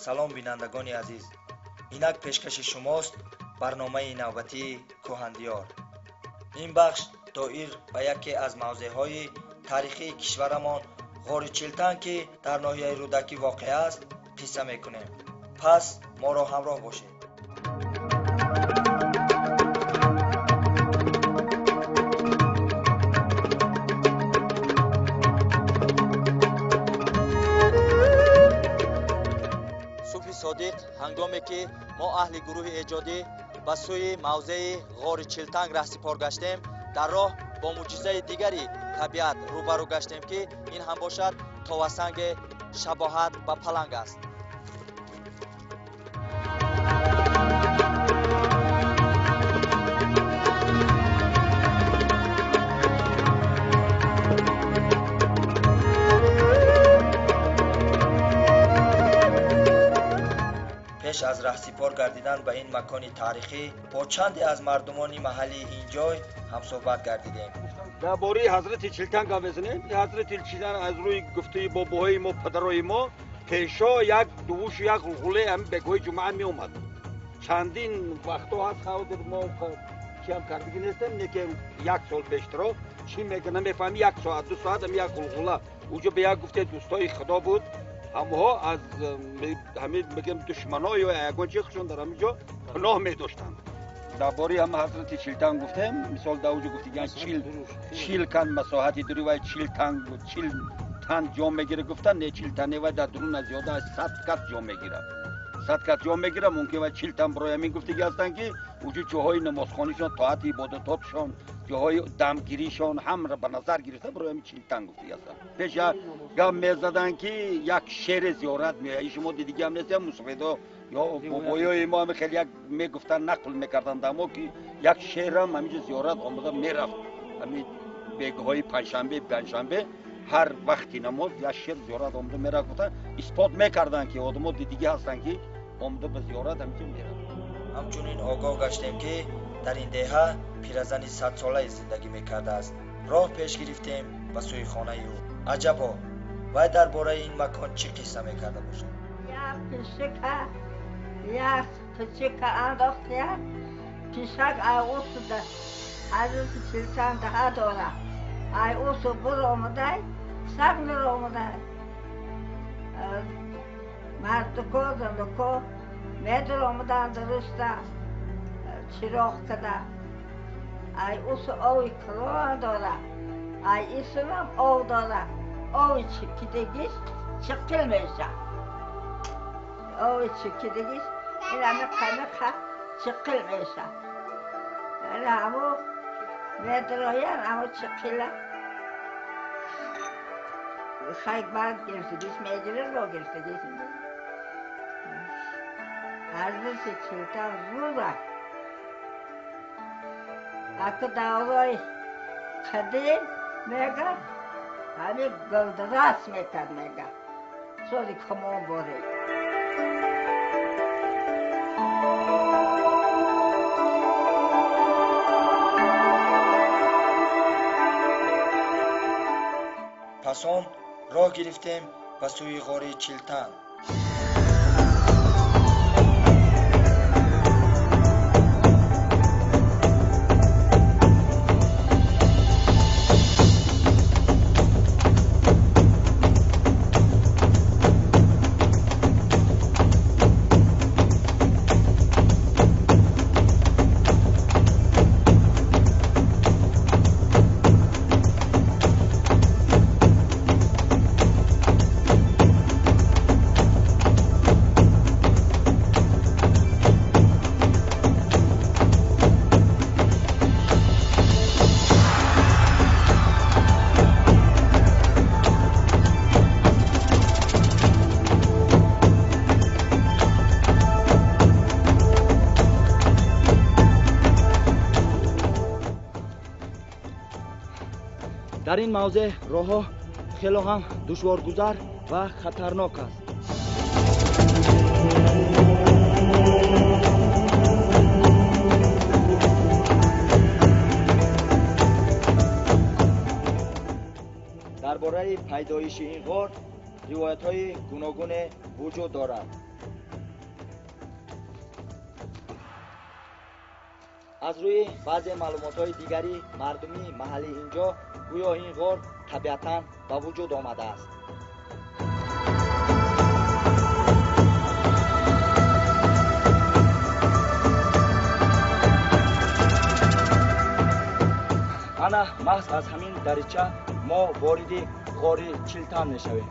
салом бинандагони азиз. Инак пешкаши шумост барномаи навбатии Кӯҳандиёр. ин бахш доир ба яке аз мавзеъҳои таърихии кишварамон ғори Чилтан ки дар ноҳияи Рӯдакӣ воқеъ аст, қисса мекунем. пас моро ҳамроҳ бошед. صادق هنگامی که ما اهل گروه ایجادی به سوی موضع غار چیلتنگ رهسپار گشتیم، در راه با معجزه دیگری طبیعت روبرو گشتیم که این هم باشد توسنگ شباهت به پلنگ است. پس از رهسپار گردیدن به این مکان تاریخی با چندی از مردمان محلی این جای هم صحبت گردیدیم. درباره حضرت چیلتنگ گپ بزنیم. حضرت چیلتنگ از روی گفته باباهای ما، پدرای ما، پیشا یک دوش یک غلغله هم به گوی جمعه می اومد. چندین وقتا هست خود ما چی هم کردگی نیستیم، نیکه یک سال پیشتر چی میگه نمیفهمی، یک ساعت دو ساعت هم یک غلغله اونجا به یک گفته دوستای خدا بود. همها از همین میگم دشمنای یا یگانچه خشون در همینجا پناه می داشتند. درباره هم حضرت چیلتنگ گفتیم، مثال در اونجا گفتیم چیل کن مساحتی داری و چیل تن جا میگیره، گفتن نه چیل تنه و در درون از زیاده از 100 کت جا میگیره. 100 کت جا میگیره، ممکن و چیل تن برای همین گفتگی هستن که وجود جاهای نمازخانیشان، طاعت عبادتاتشان، جاهای دمگیریشان هم را به نظر گرفته برای همین چیلتنگ گفتگی هستن. پیش گام میزدن که یک شیر زیارت میاد. شما دیدی هم نیست، مصفدا یا بابایای ما هم خیلی یک میگفتن نقل میکردن دما که یک شیر هم همینجا زیارت آمده میرفت. همین بیگهای پنجشنبه هر وقتی نماز یک شیر زیارت آمده میرفت. گفتن اثبات میکردن که آدم‌ها دیگه هستن که آمده به زیارت همینجا میرفت. همچنین آگاه گشتیم که در این دهه پیرزنی 100 ساله زندگی میکرده است. راه پیش گرفتیم به سوی خانه او. عجبا وای درباره این مکان چی قصه میکرده باشد؟ یک پچک انداخته پیشک اوست ده حضرت چیلتنگ ده داره ای اوست بر آمده سگ نر آمده مردکو زندکو میدر آمدن درسته چراغ کده ای اوست آوی کلاه داره ای اسمم آو داره آوی چکیدگیش چکل میشه آوی چکیدگیش این همه قمقه چکل میشه این همه میدراین همه چکله خیلی برد گرفتگیش میگیره رو گرفتگیش حضرت چیلتنگ روبه اکه دعوای قدیم میگه همه گودراس میکرد میگه سوری کمون بوری پس آن راه گرفتیم به سوی غار چیلتنگ. در این موضع راه‌ها خیلی هم دشوارگذر و خطرناک است. درباره پیدایش این غار روایت‌های گوناگون وجود دارد. از روی بعضی معلومات‌های دیگری مردمی محلی اینجا گویا این غار طبیعتاً به وجود آمده است. انا محض از همین دریچه ما وارد غار چیلتان میشویم.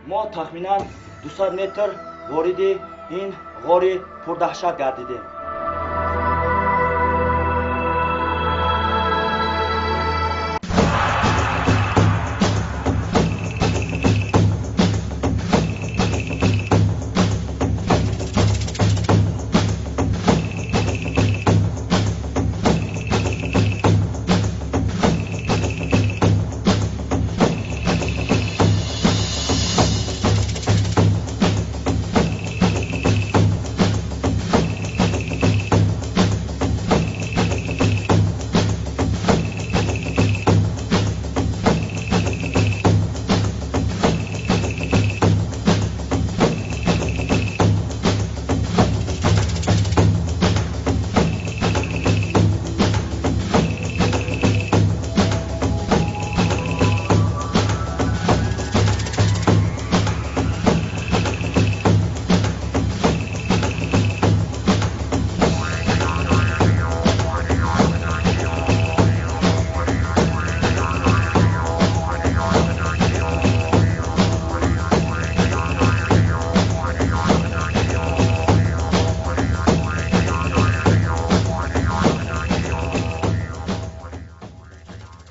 ما تخمینا 200 متر وارد این غار پردهشت گردیدیم.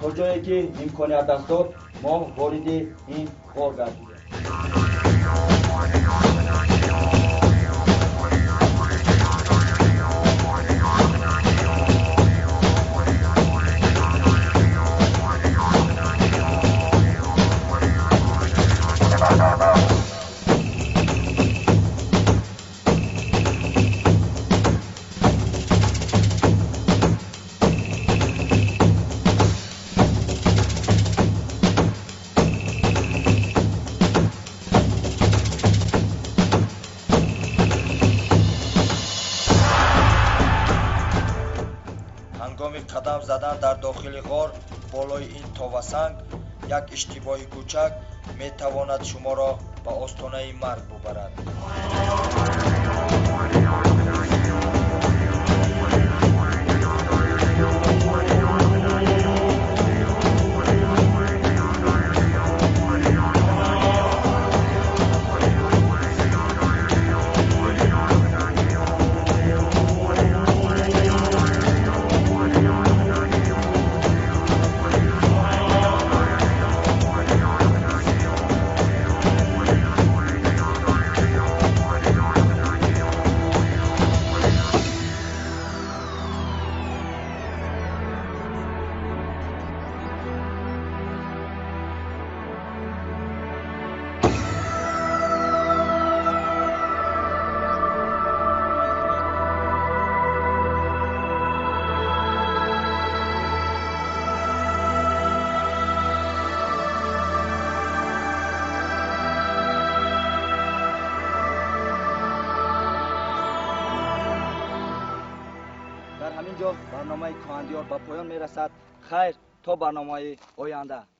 تا جایی که امکانیت دست داد ما وارد این غار گردیدیم. هنگام قدم زدن در داخل غار بالای این تاوسنگ یک اشتباه کوچک میتواند شما را به آستانه مرگ ببرد. در همین جا برنامه کهندیار به پایان میرسد. خیر تا برنامه آینده.